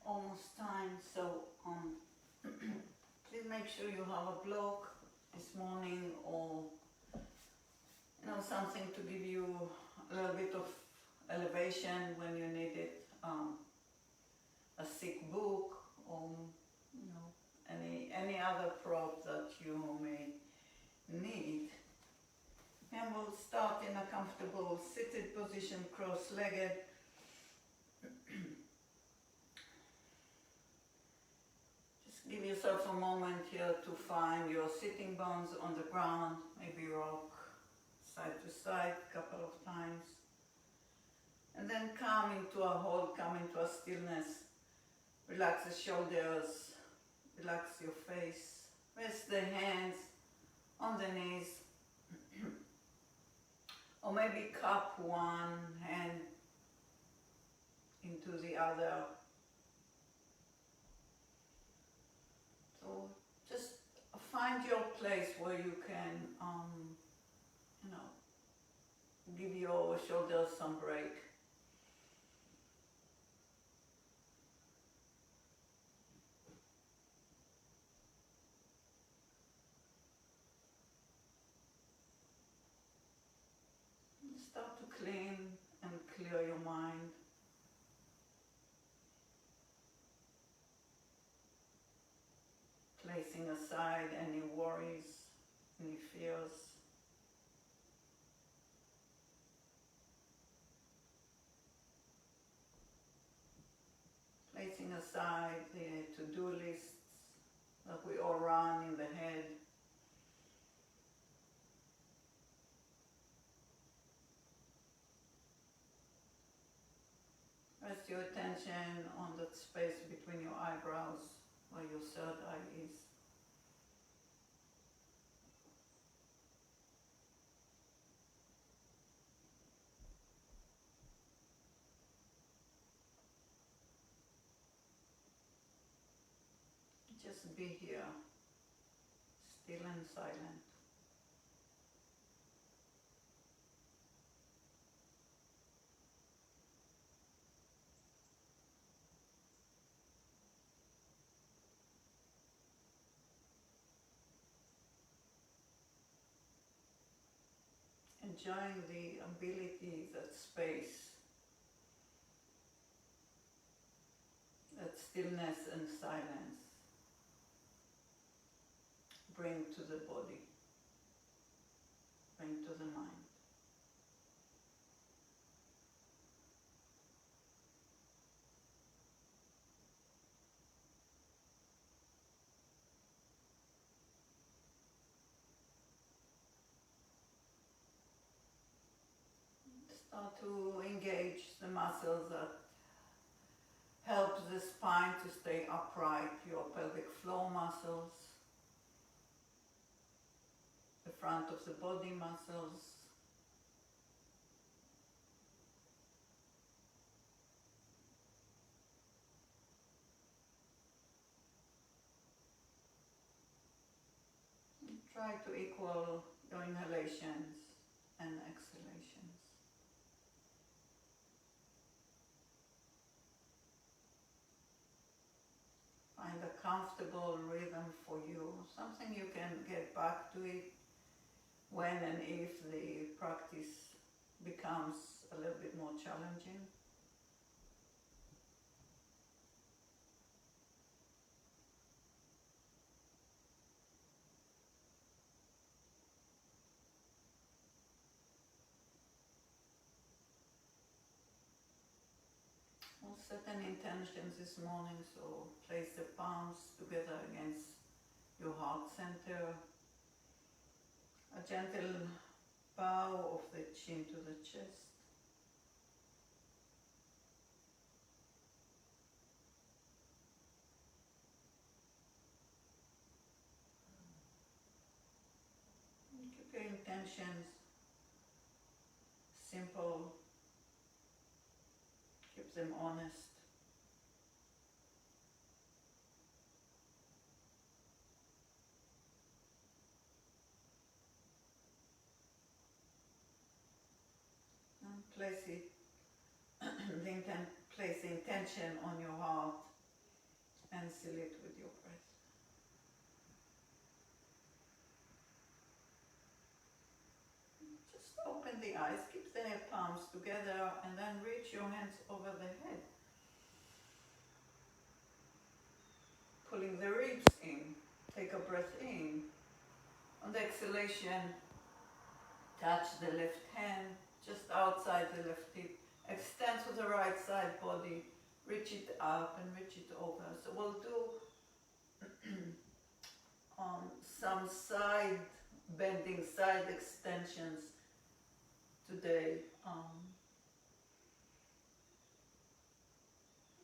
almost time, so please make sure you have a block this morning, or something to give you a little bit of elevation when you need it, a thick book, or any other prop that you may need. And we'll start in a comfortable seated position, cross-legged. Just give yourself a moment here to find your sitting bones on the ground. Maybe rock side to side a couple of times. And then come into a hold, come into a stillness. Relax the shoulders, relax your face. Rest the hands on the knees. Or maybe cup one hand into the other. So just find your place where you can, give your shoulders some break. Start to clean and clear your mind. Placing aside any worries, any fears. Placing aside the to-do lists that we all run in the head. Rest your attention on that space between your eyebrows, where your third eye is. Just be here, still and silent. Enjoying the ability, that space, that stillness and silence bring to the body, bring to the mind. Start to engage the muscles that help the spine to stay upright, your pelvic floor muscles, the front of the body muscles, and try to equal your inhalations and exhalations. Find a comfortable rhythm for you, something you can get back to it when and if the practice becomes a little bit more challenging. We'll set an intention this morning, so place the palms together against your heart center. A gentle bow of the chin to the chest. And keep your intentions simple. Keep them honest. And place the intention on your heart and seal it with your breath. Just open the eyes, keep the palms together, and then reach your hands over the head. Pulling the ribs in. Take a breath in. On the exhalation, touch the left hand just outside the left hip. Extend to the right side body. Reach it up and reach it over. So we'll do some side bending, side extensions today.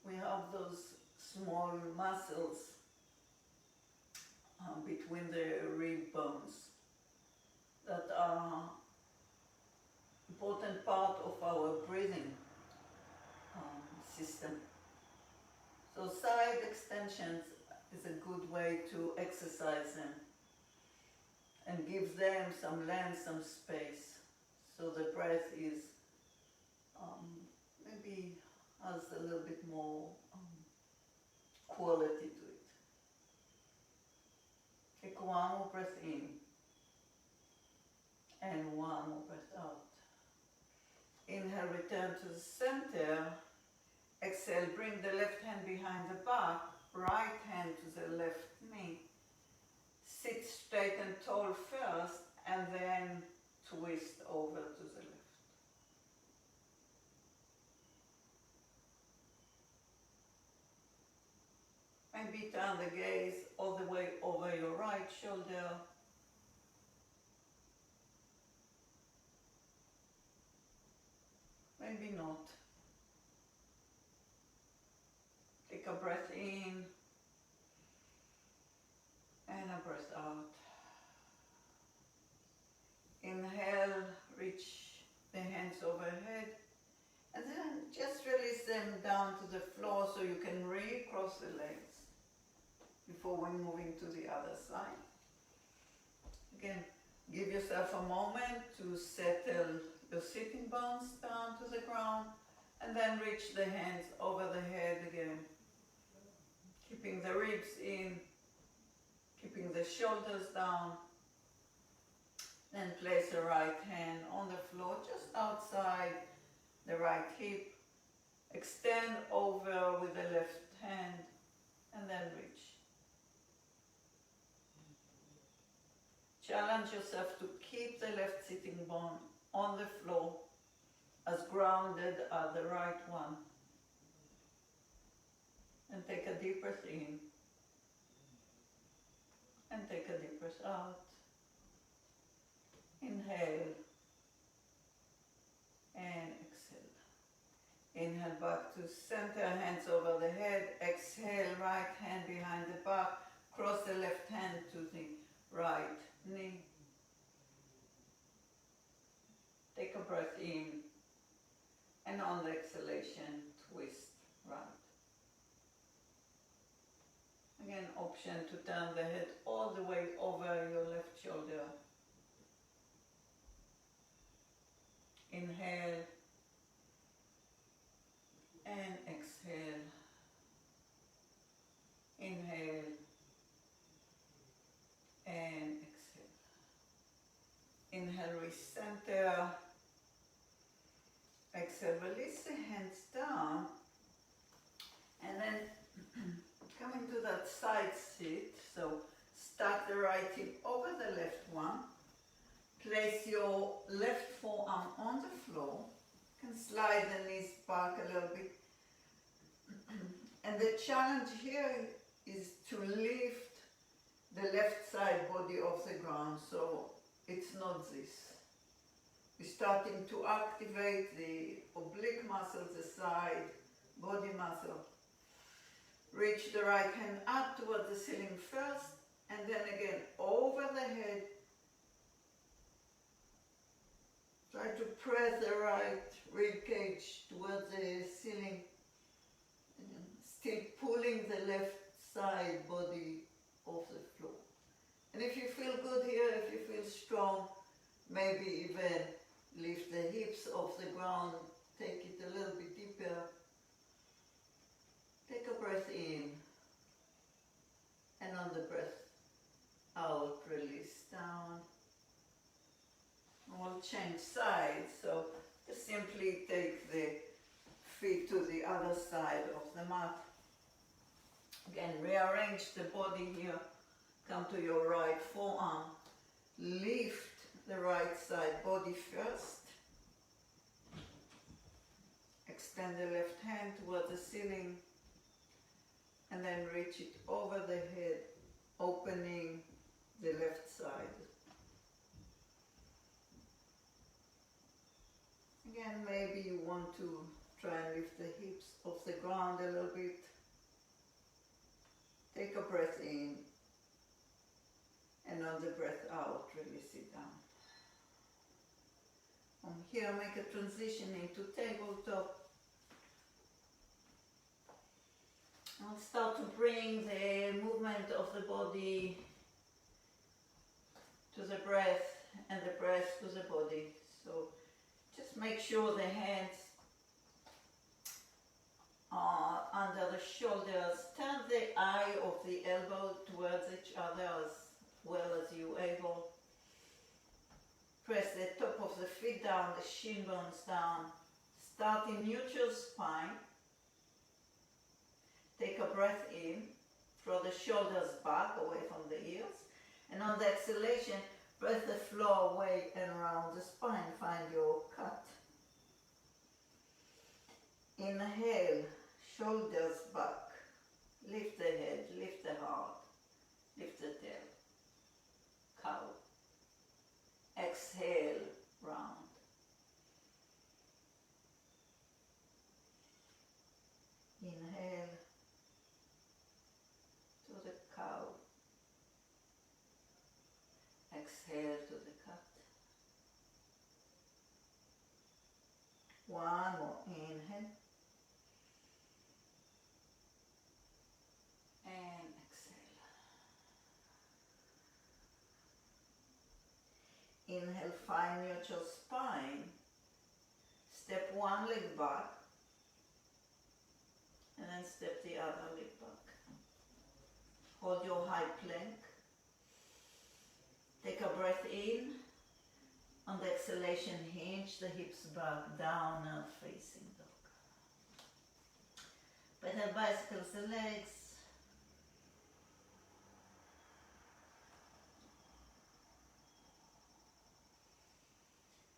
We have those small muscles between the rib bones that are important part of our breathing system. So side extensions is a good way to exercise them and give them some length, some space, so the breath is maybe has a little bit more quality to it. Take one more breath in and one more breath out. Inhale, return to the center. Exhale, bring the left hand behind the back, right hand to the left knee. Sit straight and tall first, and then twist over to the left. Maybe turn the gaze all the way over your right shoulder. Maybe not. Take a breath in and a breath out. Inhale, reach the hands overhead, and then just release them down to the floor so you can recross the legs before we're moving to the other side. Again, give yourself a moment to settle your sitting bones down to the ground, and then reach the hands over the head again. Keeping the ribs in, keeping the shoulders down. Then place the right hand on the floor just outside the right hip. Extend over with the left hand and then reach. Challenge yourself to keep the left sitting bone on the floor as grounded as the right one. And take a deep breath in and take a deep breath out. Inhale and exhale. Inhale back to center, hands over the head. Exhale, right hand behind the back. Cross the left hand to the right knee. Take a breath in, and on the exhalation, twist right. Again, option to turn the head all the way over your left shoulder. Inhale and exhale. Inhale and exhale. Inhale, recenter. Exhale, release the hands down, and then coming to that side sit. So stack the right hip over the left one. Place your left forearm on the floor. You can slide the knees back a little bit. And the challenge here is to lift the left side body off the ground, so it's not this. We're starting to activate the oblique muscles, the side body muscle. Reach the right hand up towards the ceiling first, and then again over the head. Try to press the right rib cage towards the ceiling. Still pulling the left side body off the floor. And if you feel good here, if you feel strong, maybe even lift the hips off the ground, take it a little bit deeper. Take a breath in And on the breath out, release down. We'll change sides, so just simply take the feet to the other side of the mat. Again, rearrange the body here. Come to your right forearm. Lift the right side body first. Extend the left hand towards the ceiling. And then reach it over the head, opening the left side. Again, maybe you want to try and lift the hips off the ground a little bit. Take a breath in, and on the breath out, release it down. From here, make a transition into tabletop. I'll start to bring the movement of the body to the breath and the breath to the body. So just make sure the hands are under the shoulders. Turn the eye of the elbow towards each other as well as you're able. Press the top of the feet down, the shin bones down. Start in neutral spine. Take a breath in. Draw the shoulders back away from the ears. And on the exhalation, press the floor away and around the spine. Find your cut. Inhale, shoulders back. Lift the head, lift the heart, lift the tail. Cow. Exhale, round. Inhale to the cow. Exhale to the cut. One more. Inhale. And exhale. Inhale, find neutral spine. Step one leg back. And then step the other leg back. Hold your high plank. Take a breath in. On the exhalation, hinge the hips back, downward facing dog. Pedal bicycles the legs.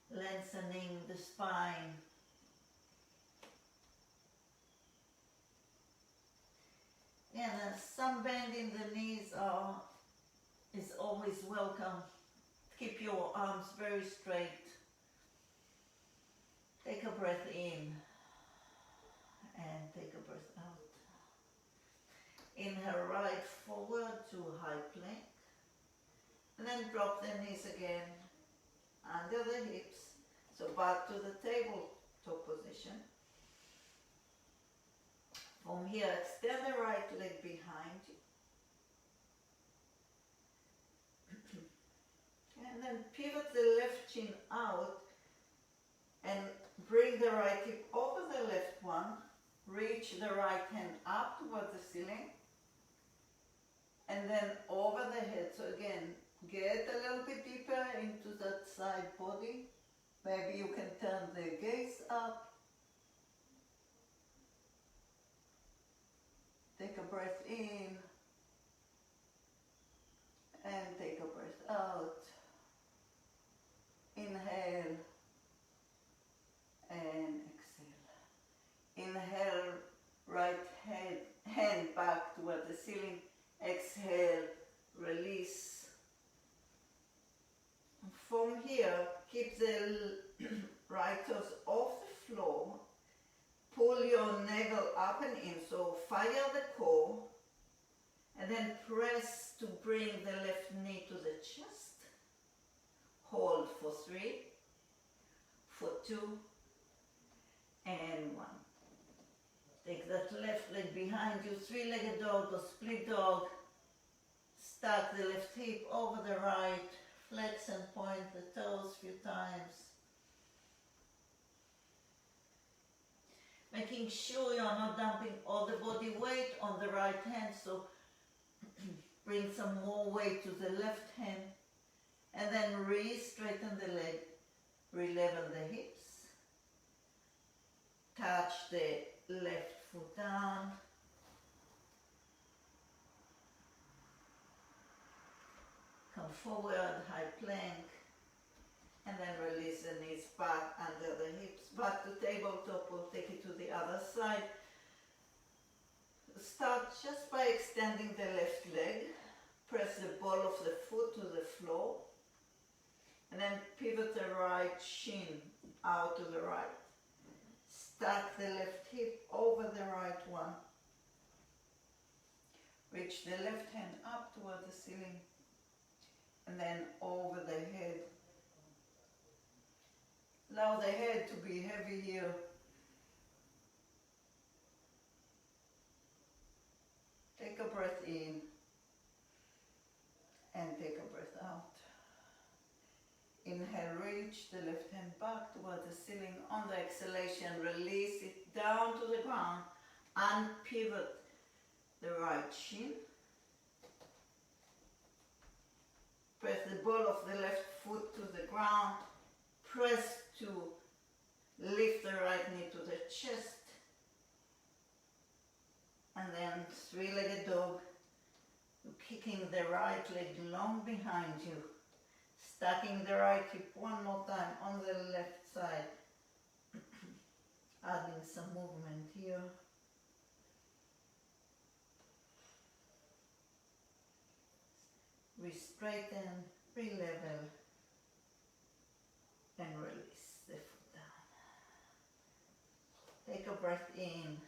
Lengthening the spine. And then some bend in the knees is always welcome. Keep your arms very straight. Take a breath in and take a breath out. Inhale right forward to high plank. And then drop the knees again under the hips. So back to the tabletop position. From here, extend the right leg behind you. And then pivot the left chin out and bring the right hip over the left one. Reach the right hand up towards the ceiling and then over the head. So again, get a little bit deeper into that side body. Maybe you can turn the gaze up. Take a breath in and take a breath out. Inhale and exhale. Inhale, right hand back toward the ceiling. Exhale, release. From here, keep the right toes off the floor. Pull your navel up and in, so fire the core. And then press to bring the left knee to the chest. Hold for 3, for 2, and 1. Take that left leg behind you, 3-legged dog or split dog. Stack the left hip over the right. Flex and point the toes a few times. Making sure you're not dumping all the body weight on the right hand, so Bring some more weight to the left hand, and then re-straighten the leg, re-level the hips, touch the left foot down, come forward, high plank, and then release the knees back under the hips, back to tabletop. We'll take it to the other side. Start just by extending the left leg, press the ball of the foot to the floor, and then pivot the right shin out to the right. Stack the left hip over the right one. Reach the left hand up toward the ceiling, and then over the head. Allow the head to be heavy here. Take a breath in and take a breath out. Inhale, reach the left hand back toward the ceiling. On the exhalation, release it down to the ground and pivot the right shin. Press the ball of the left foot to the ground. Press to lift the right knee to the chest. And then three-legged dog, kicking the right leg long behind you. Stacking the right hip one more time on the left side. Adding some movement here. Re-straighten, re-level, and release the foot down. Take a breath in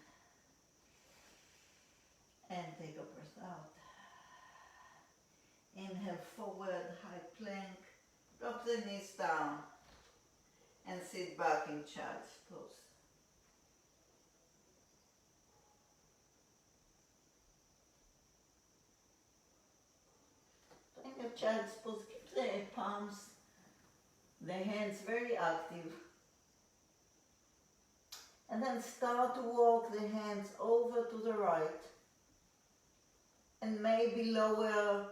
and take a breath out. Inhale forward, high plank. Drop the knees down and sit back in child's pose. In your child's pose, keep the palms, the hands very active. And then start to walk the hands over to the right. And maybe lower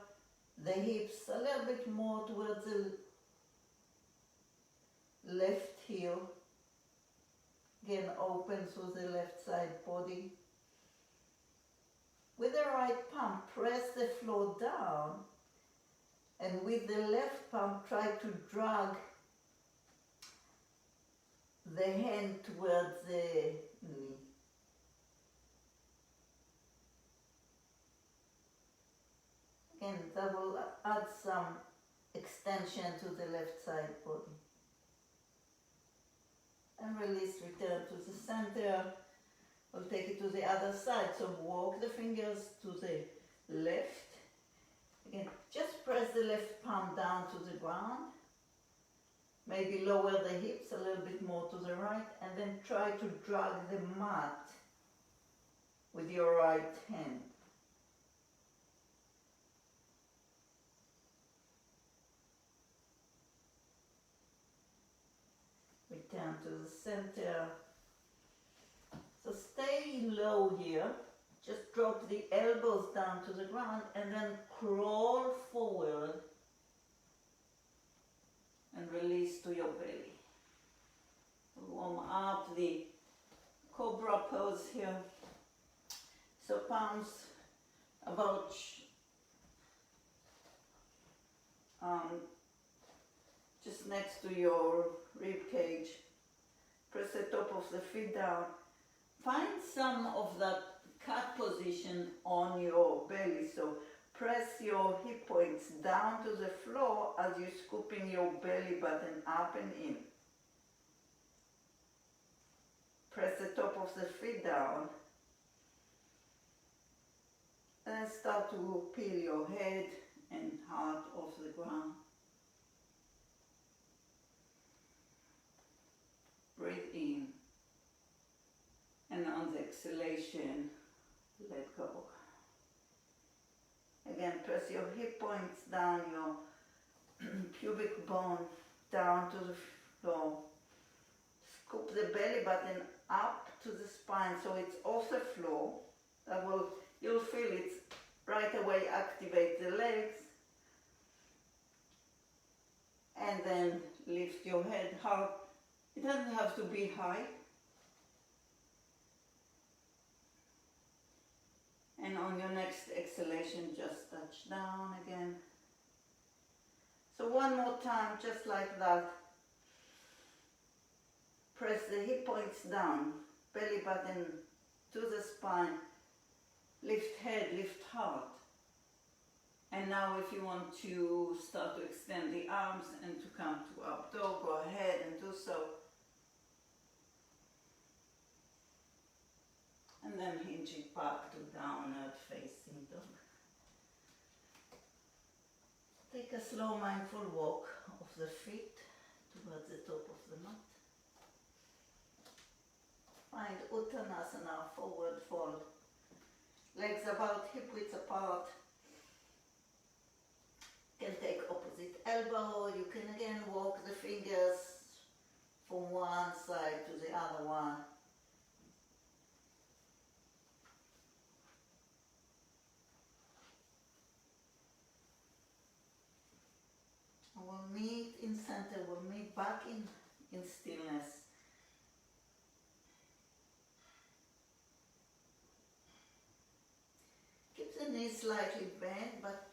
the hips a little bit more towards the left heel. Again, open through the left side body. With the right palm, press the floor down. And with the left palm, try to drag the hand towards the knee. Again, that will add some extension to the left side body. And release, return to the center. We'll take it to the other side. So walk the fingers to the left. Again, just press the left palm down to the ground. Maybe lower the hips a little bit more to the right. And then try to drag the mat with your right hand. Return to the center. So stay low here. Just drop the elbows down to the ground and then crawl forward and release to your belly. Warm up the cobra pose here. So palms about just next to your rib cage. Press the top of the feet down. Find some of that cat position on your belly. So press your hip points down to the floor as you're scooping your belly button up and in. Press the top of the feet down. And start to peel your head and heart off the ground. Breathe in. And on the exhalation, let go. Again, press your hip points down, your pubic bone down to the floor. Scoop the belly button up to the spine so it's off the floor. You'll feel it's right away activate the legs, and then lift your head up. It doesn't have to be high. And on your next exhalation, just touch down again. So one more time, just like that. Press the hip points down, belly button to the spine, lift head, lift heart. And now if you want to start to extend the arms and to come to up dog, go ahead and do so. And then hinge it back to downward facing dog. Take a slow mindful walk of the feet towards the top of the mat. Find Uttanasana, forward fold. Legs about hip width apart. You can take opposite elbow. You can again walk the fingers from one side to the other one. We'll meet in center, we'll meet back in stillness. Keep the knees slightly bent, but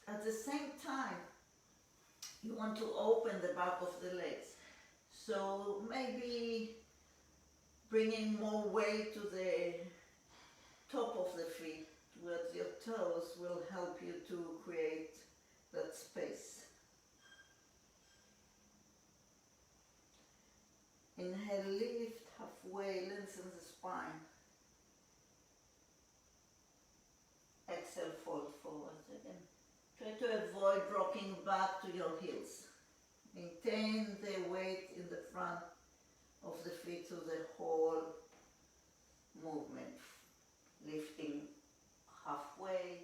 at the same time, you want to open the back of the legs. So maybe bringing more weight to the top of the feet towards your toes will help you to create that space. Inhale, lift halfway, lengthen the spine. Exhale, fold forward again. Try to avoid rocking back to your heels. Maintain the weight in the front of the feet to the whole movement. Lifting halfway,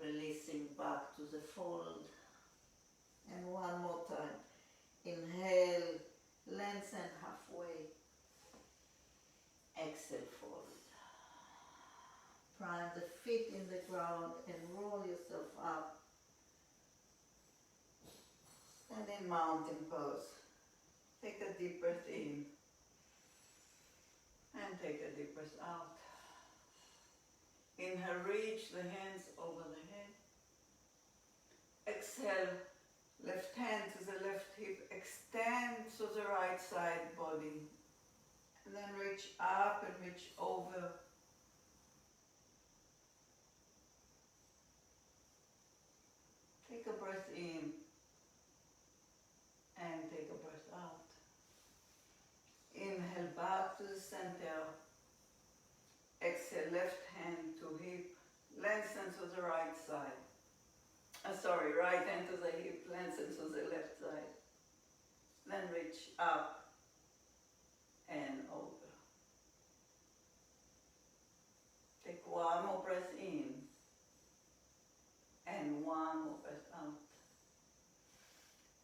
releasing back to the fold. And one more time. Inhale, lengthen halfway. Exhale, fold. Prime the feet in the ground and roll yourself up. Stand in mountain pose. Take a deep breath in. And take a deep breath out. Inhale, reach the hands over the head. Exhale, left hand to the left hip. Extend to the right side body. And then reach up and reach over. Take a breath in and take a breath out. Inhale back to the center. Exhale, left hand to hip. Lengthen to the right side. Right hand to the hip, lengthen to the left side. Then reach up and over. Take one more breath in. And one more breath out.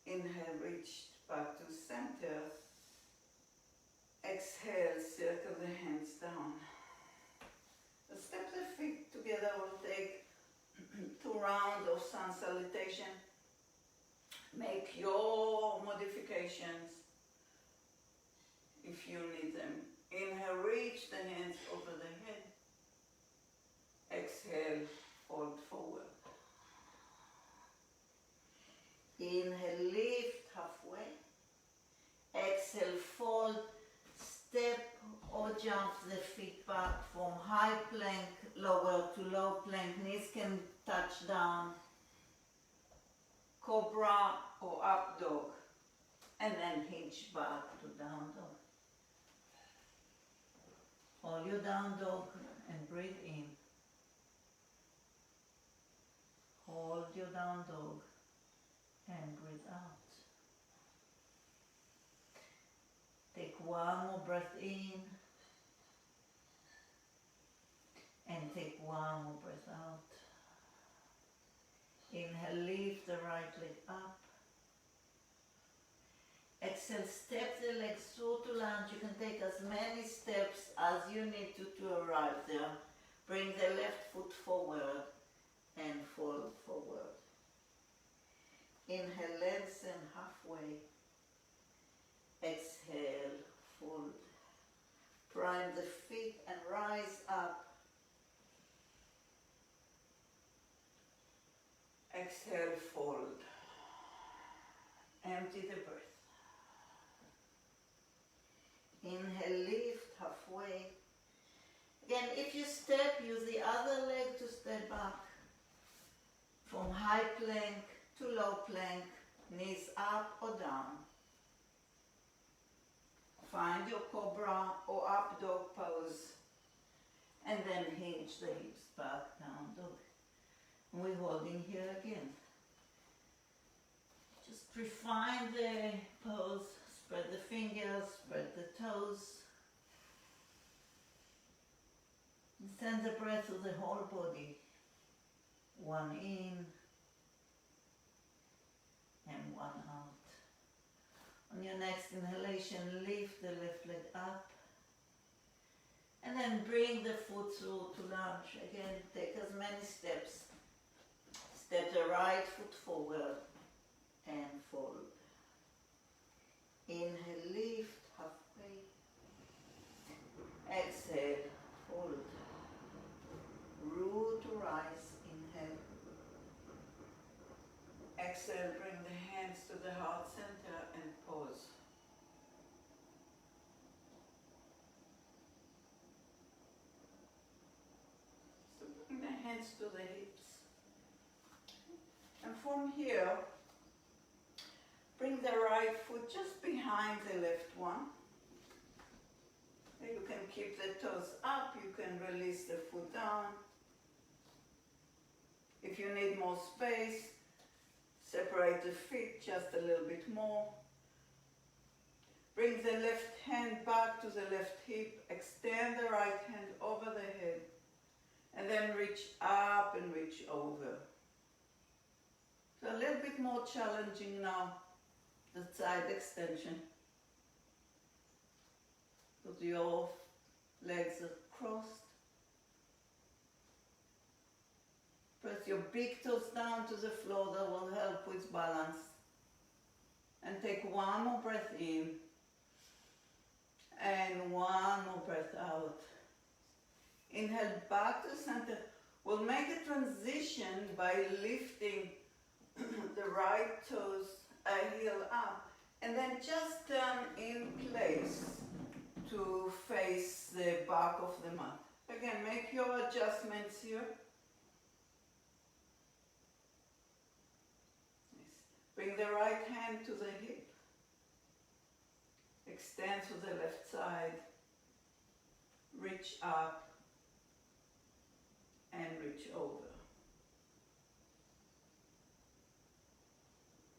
Inhale, reach back to center. Exhale, circle the hands down. Step the feet together. We'll take 2 rounds of sun salutation. Make your modifications if you need them. Inhale, reach the hands over the head. Exhale, fold forward. Inhale, lift halfway. Exhale, fold. Step or jump the feet back from high plank, lower to low plank. Knees can touch down. Cobra or up dog. And then hinge back to down dog. Hold your down dog and breathe in. Hold your down dog and breathe out. Take one more breath in and take one more breath out. Inhale, lift the right leg up. Exhale, step the legs through to lunge. You can take as many steps as you need to arrive there. Bring the left foot forward and fold forward. Inhale, lengthen halfway. Exhale, fold. Prime the feet and rise up. Exhale, fold. Empty the breath. Inhale, lift halfway. Again, if you step, use the other leg to step back. From high plank to low plank, knees up or down. Find your cobra or up dog pose. And then hinge the hips back, down dog. And we're holding here again. Just refine the pose. Spread the fingers, spread the toes. And send the breath to the whole body. One in and one out. On your next inhalation, lift the left leg up. And then bring the foot through to lunge. Again, take as many steps. Step the right foot forward and fold. Inhale, lift halfway. Exhale, fold. Root to rise, inhale. Exhale, bring the hands to the heart center and pause. So bring the hands to the hips. And from here, bring the right foot just behind the left one. You can keep the toes up, you can release the foot down. If you need more space, separate the feet just a little bit more. Bring the left hand back to the left hip, extend the right hand over the head, and then reach up and reach over. So a little bit more challenging now, the side extension. Put your legs are crossed. Press your big toes down to the floor, that will help with balance. And take one more breath in. And one more breath out. Inhale back to center. We'll make a transition by lifting the right toes a heel up. And then just turn in place to face the back of the mat. Again, make your adjustments here. Bring the right hand to the hip. Extend to the left side. Reach up and reach over.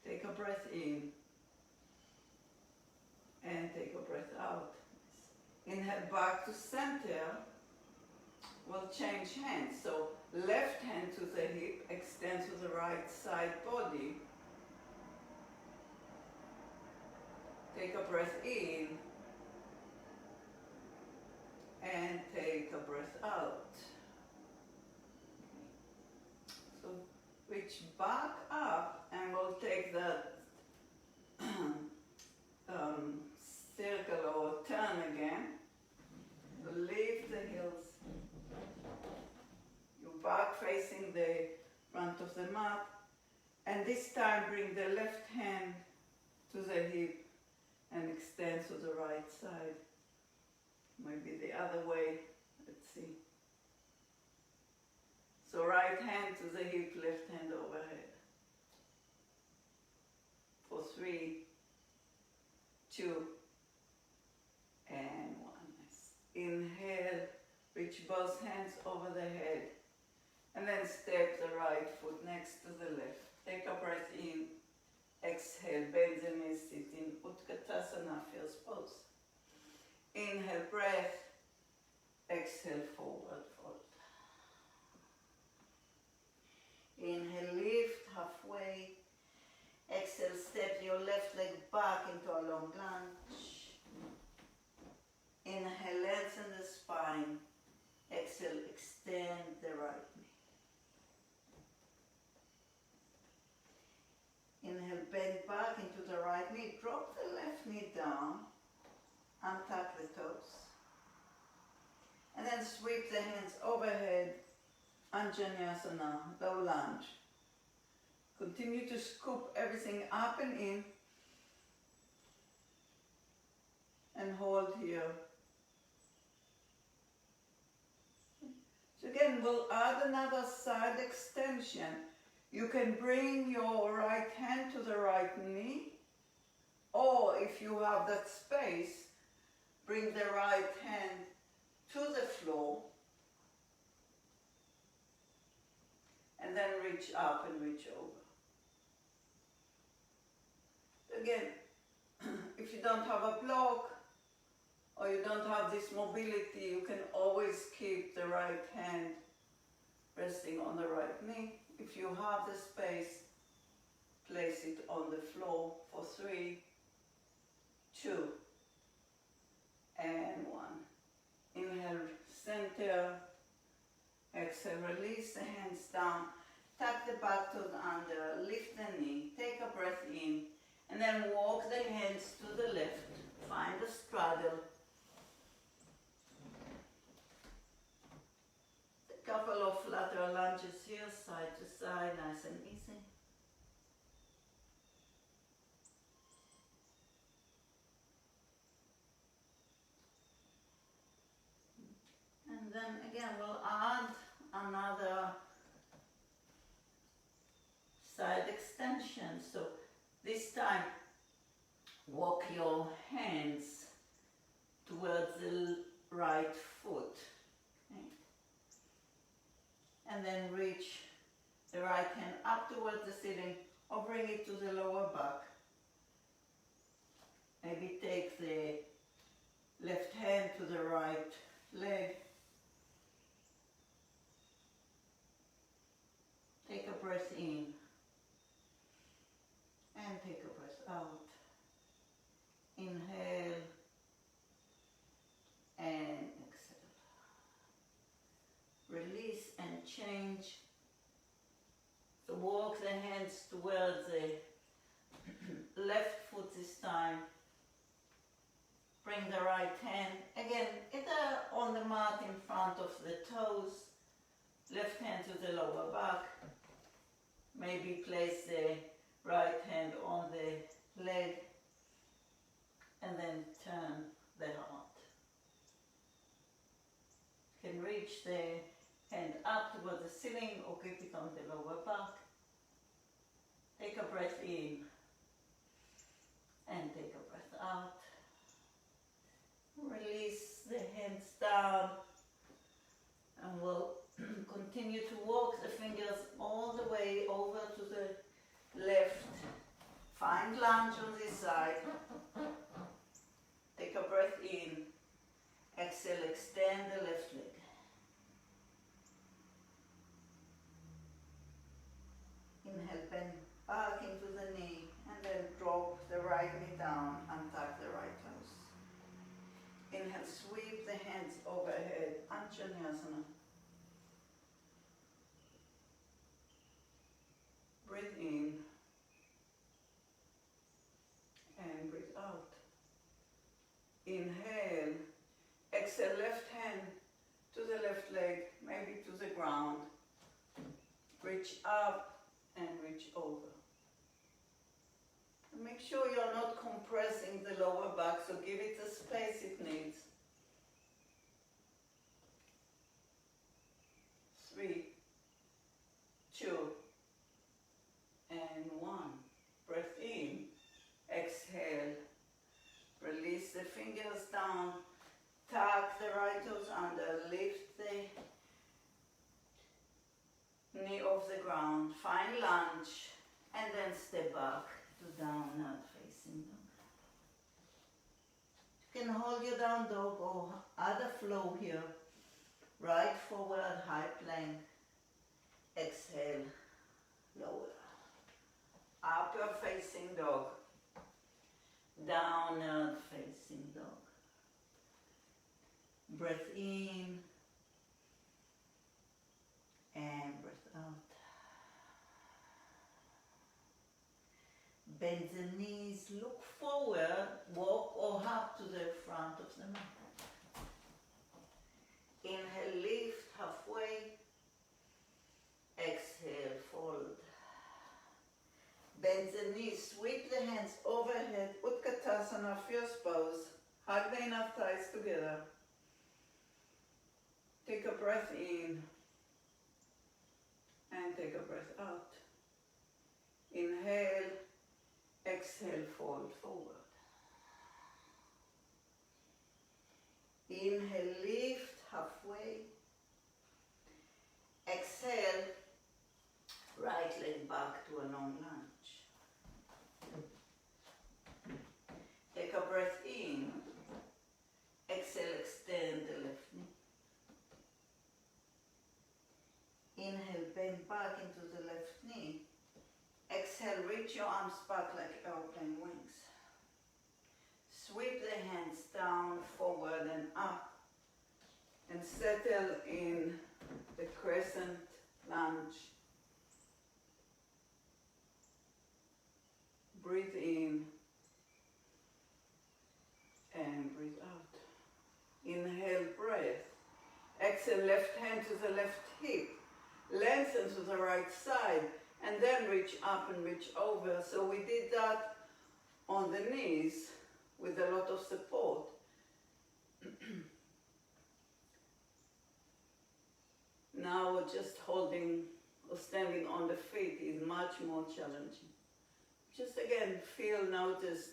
Take a breath in and take a breath out. Inhale back to center. We'll change hands. So left hand to the hip, extend to the right side body. Take a breath in and take a breath out. So reach back up and we'll take that circle or turn again. Lift the heels. Your back facing the front of the mat. And this time bring the left hand to the hip and extend to the right side. Maybe the other way. Let's see. So right hand to the hip, left hand overhead. For 3, 2, and 1. Nice. Inhale, reach both hands over the head. And then step the right foot next to the left. Take a breath in. Exhale, bend the knees, sit in Utkatasana, first pose. Inhale, breath. Exhale, forward fold. Inhale, lift halfway. Exhale, step your left leg back into a long lunge. Inhale, lengthen the spine. Exhale, extend sweep the hands overhead, Anjaneyasana, low lunge. Continue to scoop everything up and in and hold here. So again, we'll add another side extension. You can bring your right hand to the right knee, or if you have that space, bring the right hand to the floor and then reach up and reach over. Again, if you don't have a block or you don't have this mobility, you can always keep the right hand resting on the right knee. If you have the space, place it on the floor for 3, 2, and 1. Inhale, center. Exhale, release the hands down. Tuck the back toes under, lift the knee, take a breath in, and then walk the hands to the left. Find a straddle. A couple of lateral lunges here, side to side, nice and easy. And then again, we'll add another side extension. So this time, walk your hands towards the right foot. Okay? And then reach the right hand up towards the ceiling or bring it to the lower back. Maybe take the left hand to the right leg. Take a breath in and take a breath out. Inhale and exhale. Release and change. So walk the hands towards the left foot this time. Bring the right hand, again, either on the mat in front of the toes, left hand to the lower back. Maybe place the right hand on the leg and then turn the heart. You can reach the hand up towards the ceiling or keep it on the lower back. Take a breath in and take a breath out. Release the hands down and we'll continue to walk the fingers all the way over to the left. Find lunge on this side. Take a breath in. Exhale, extend the left leg. Inhale, bend back into the knee and then drop the right knee down and tuck the right toes. Inhale, sweep the hands overhead, Anjaneyasana. Breathe in and breathe out. Inhale, exhale, left hand to the left leg, maybe to the ground. Reach up and reach over. And make sure you're not compressing the lower back, so give it the space it needs. 3, 2, and 1. Breath in. Exhale. Release the fingers down. Tuck the right toes under. Lift the knee off the ground. Find lunge. And then step back to downward facing dog. You can hold your down dog or add a flow here. Right forward, high plank. Exhale, lower. Upward facing dog. Downward facing dog. Breath in and breath out. Bend the knees, look forward, walk or hop to the front of the mat. Inhale, lift hug the inner thighs together. Take a breath in and take a breath out. Inhale, exhale, fold forward. Inhale, lift halfway. Exhale, right leg back to a long lunge. Take a breath in. Exhale, extend the left knee. Inhale, bend back into the left knee. Exhale, reach your arms back like airplane wings. Sweep the hands down, forward and up. And settle in the crescent lunge. Breathe in and breathe out. Inhale, breath. Exhale, left hand to the left hip. Lengthen to the right side and then reach up and reach over. So we did that on the knees with a lot of support. Now just holding or standing on the feet is much more challenging. Just again, feel, notice.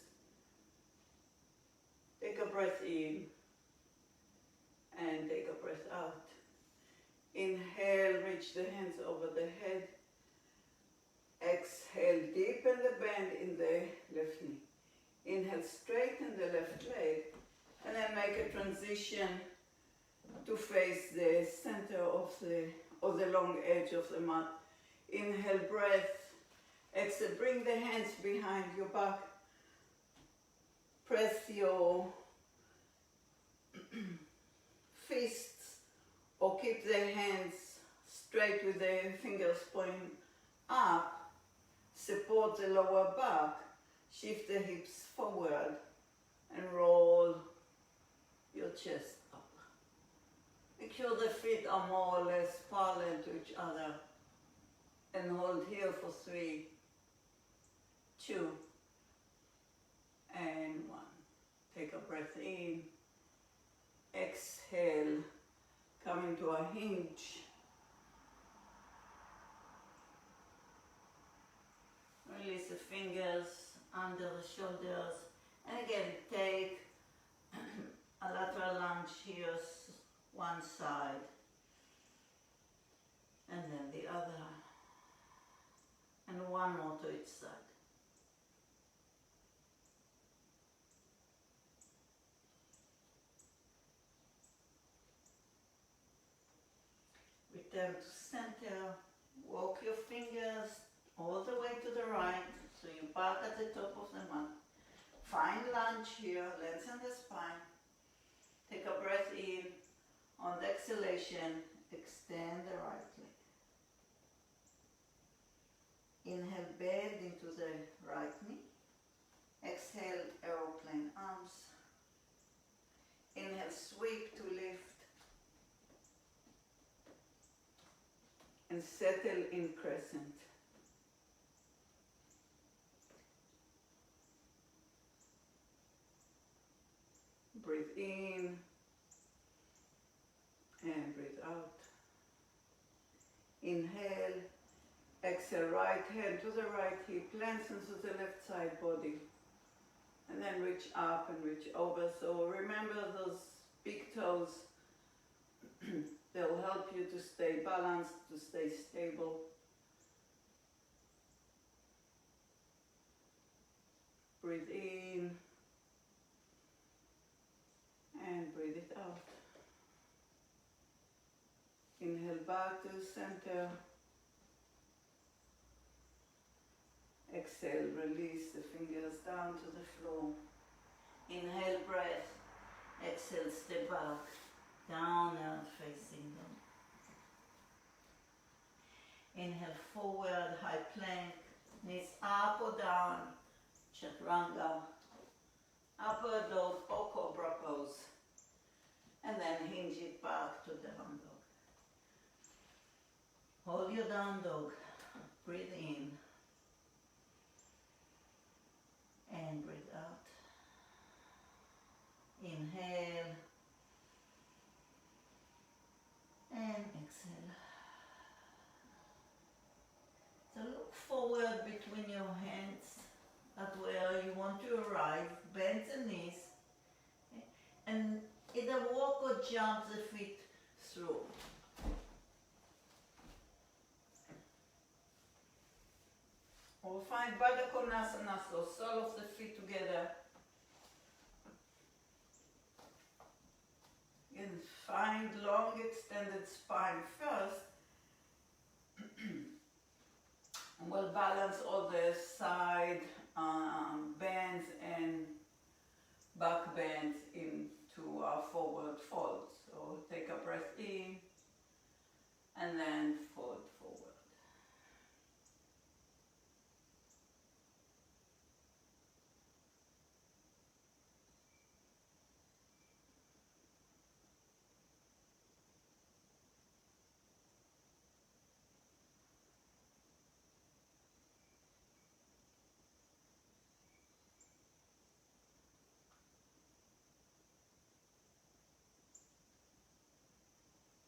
Take a breath in and take a breath out. Inhale, reach the hands over the head. Exhale, deepen the bend in the left knee. Inhale, straighten the left leg and then make a transition to face the center of the long edge of the mat. Inhale, breath. Exhale, bring the hands behind your back. Press your fists or keep the hands straight with the fingers pointing up. Support the lower back. Shift the hips forward and roll your chest up. Make sure the feet are more or less parallel to each other. And hold here for 3, 2, and 1. Take a breath in. Exhale, come into a hinge. Release the fingers under the shoulders. And again, take a lateral lunge here, one side, and then the other. And one more to each side. Return to center. Walk your fingers all the way to the right, so you're back at the top of the mat. Find lunge here, lengthen the spine. Take a breath in. On the exhalation, extend the right leg. Inhale, bend into the right knee. Exhale, aeroplane arms. Inhale, sweep to lift. And settle in crescent. Breathe in and breathe out. Inhale, exhale, right hand to the right hip, lengthen to the left side body. And then reach up and reach over. So remember those big toes. They'll help you to stay balanced, to stay stable. Breathe in and breathe it out. Inhale back to the center. Exhale, release the fingers down to the floor. Inhale, breath. Exhale, step back. Downward facing them. Inhale, forward, high plank. Knees up or down. Chaturanga. Upward dog or cobra pose. And then hinge it back to down dog. Hold your down dog. Breathe in. And breathe out. Inhale and exhale. So look forward between your hands at where you want to arrive. Bend the knees, okay? And either walk or jump the feet through. Or find Baddha Konasana, so sole of the feet together. Again, find long extended spine first. And we'll balance all the side bends and back bends into our forward fold. So take a breath in and then fold forward.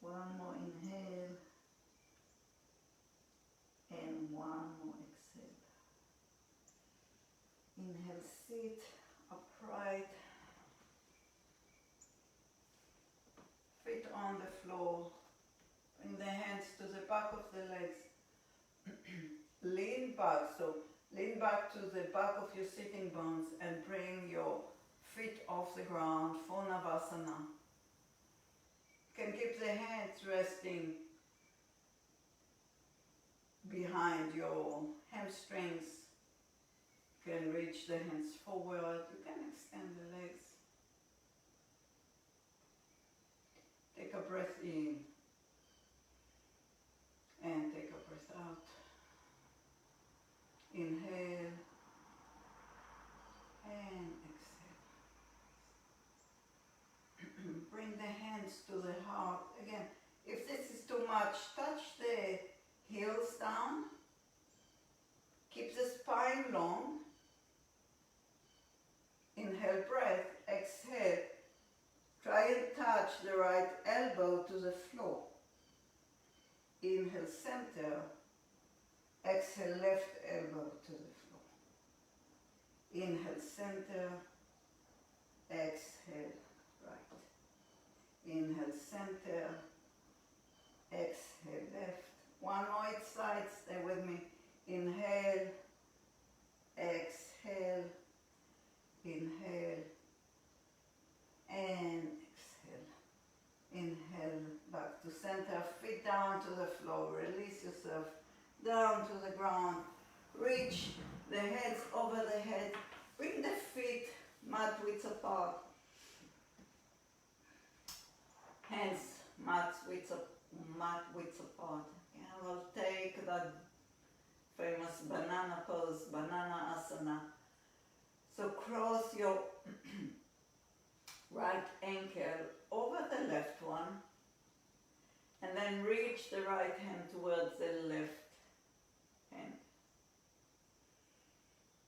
One more inhale and one more exhale. Inhale, sit upright, feet on the floor, bring the hands to the back of the legs. Lean back, so lean back to the back of your sitting bones and bring your feet off the ground for Navasana. You can keep the hands resting behind your hamstrings. You can reach the hands forward. You can extend the legs. Take a breath in and take a breath out. Inhale and exhale. Bring the hands to the heart. Again, if this is too much, touch the heels down. Keep the spine long. Inhale, breath. Exhale. Try and touch the right elbow to the floor. Inhale, center. Exhale, left elbow to the floor. Inhale, center. Exhale, right. Inhale, center. Exhale, left. One more each side. Stay with me. Inhale. Exhale. Inhale. And exhale. Inhale, back to center. Feet down to the floor. Release yourself. Down to the ground. Reach the hands over the head. Bring the feet mat width apart. Hands mat width apart. And we'll take that famous banana pose, banana asana. So cross your right ankle over the left one. And then reach the right hand towards the left hand.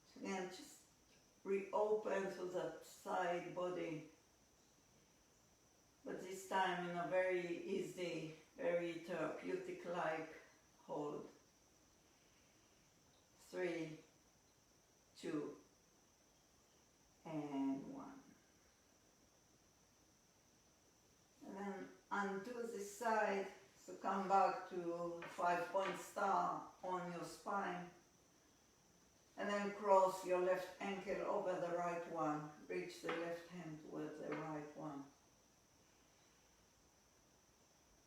So again, just reopen to that side body. But this time in a very easy, very therapeutic-like hold. 3, 2, and 1. And then undo this side, so come back to 5-point star on your spine. And then cross your left ankle over the right one. Reach the left hand towards the right one.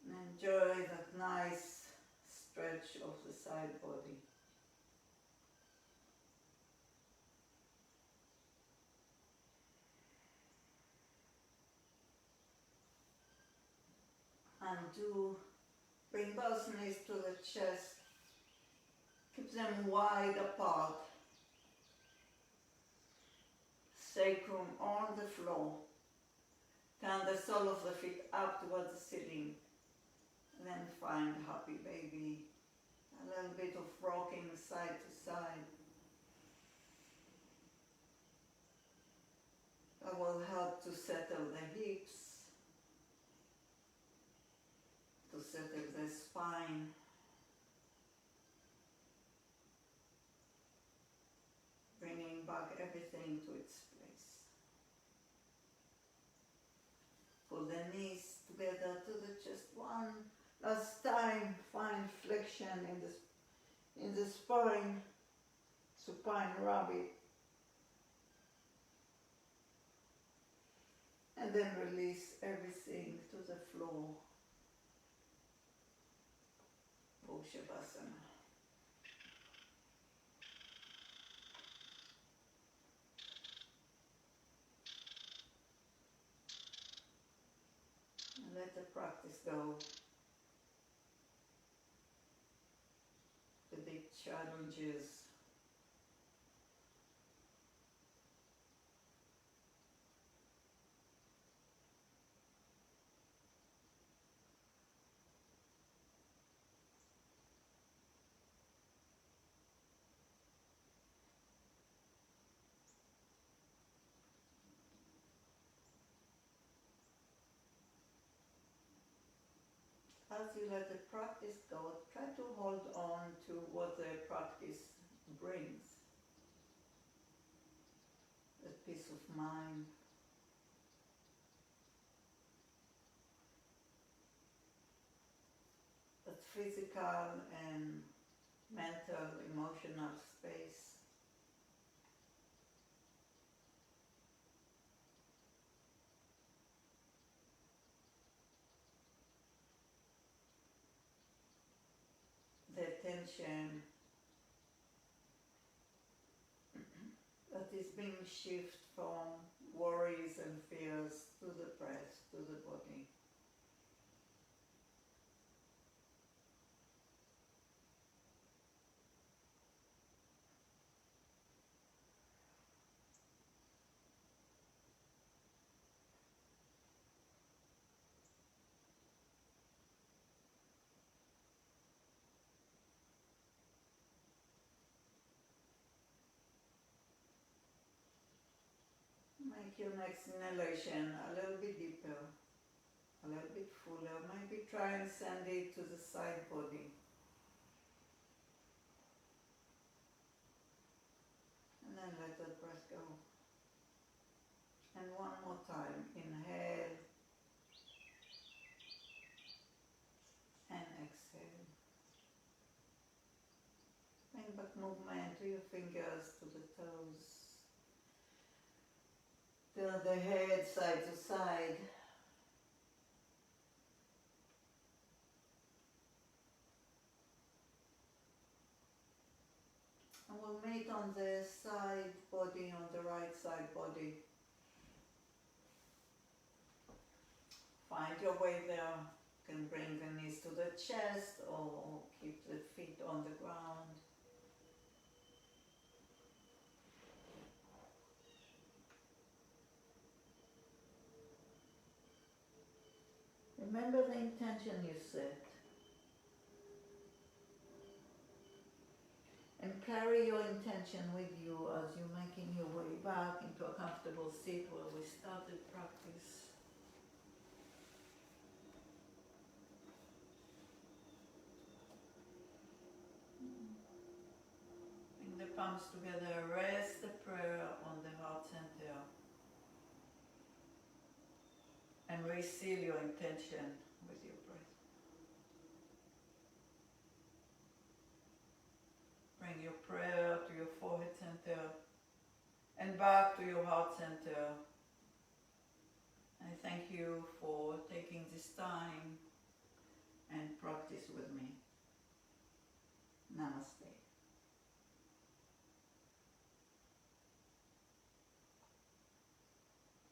And enjoy that nice stretch of the side body. Undo. Bring both knees to the chest. Keep them wide apart. Sacrum on the floor. Turn the sole of the feet up towards the ceiling. And then find happy baby. A little bit of rocking side to side. That will help to settle the hips, to settle the spine. Bringing back everything to its place. Pull the knees together to the chest one last time. Find flexion in the spine, supine rabbit. And then release everything to the floor. Shavasana. And let the practice go. The big challenges. As you let the practice go, try to hold on to what the practice brings. That peace of mind. That physical and mental, emotional space. The attention that is being shifted from worries and fears to the breath, to the body. Make your next inhalation a little bit deeper, a little bit fuller. Maybe try and send it to the side body. And then let that breath go. And one more time, inhale and exhale. Bring back movement to your fingers, to the toes. Turn the head side to side. And we'll meet on the side body, on the right side body. Find your way there. You can bring the knees to the chest or keep the feet on the ground. Remember the intention you set. And carry your intention with you as you're making your way back into a comfortable seat where we started practice. Bring the palms together, rest the prayer on the heart center. And reseal your intention with your breath. Bring your prayer to your forehead center and back to your heart center. I thank you for taking this time and practice with me. Namaste.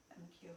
Thank you.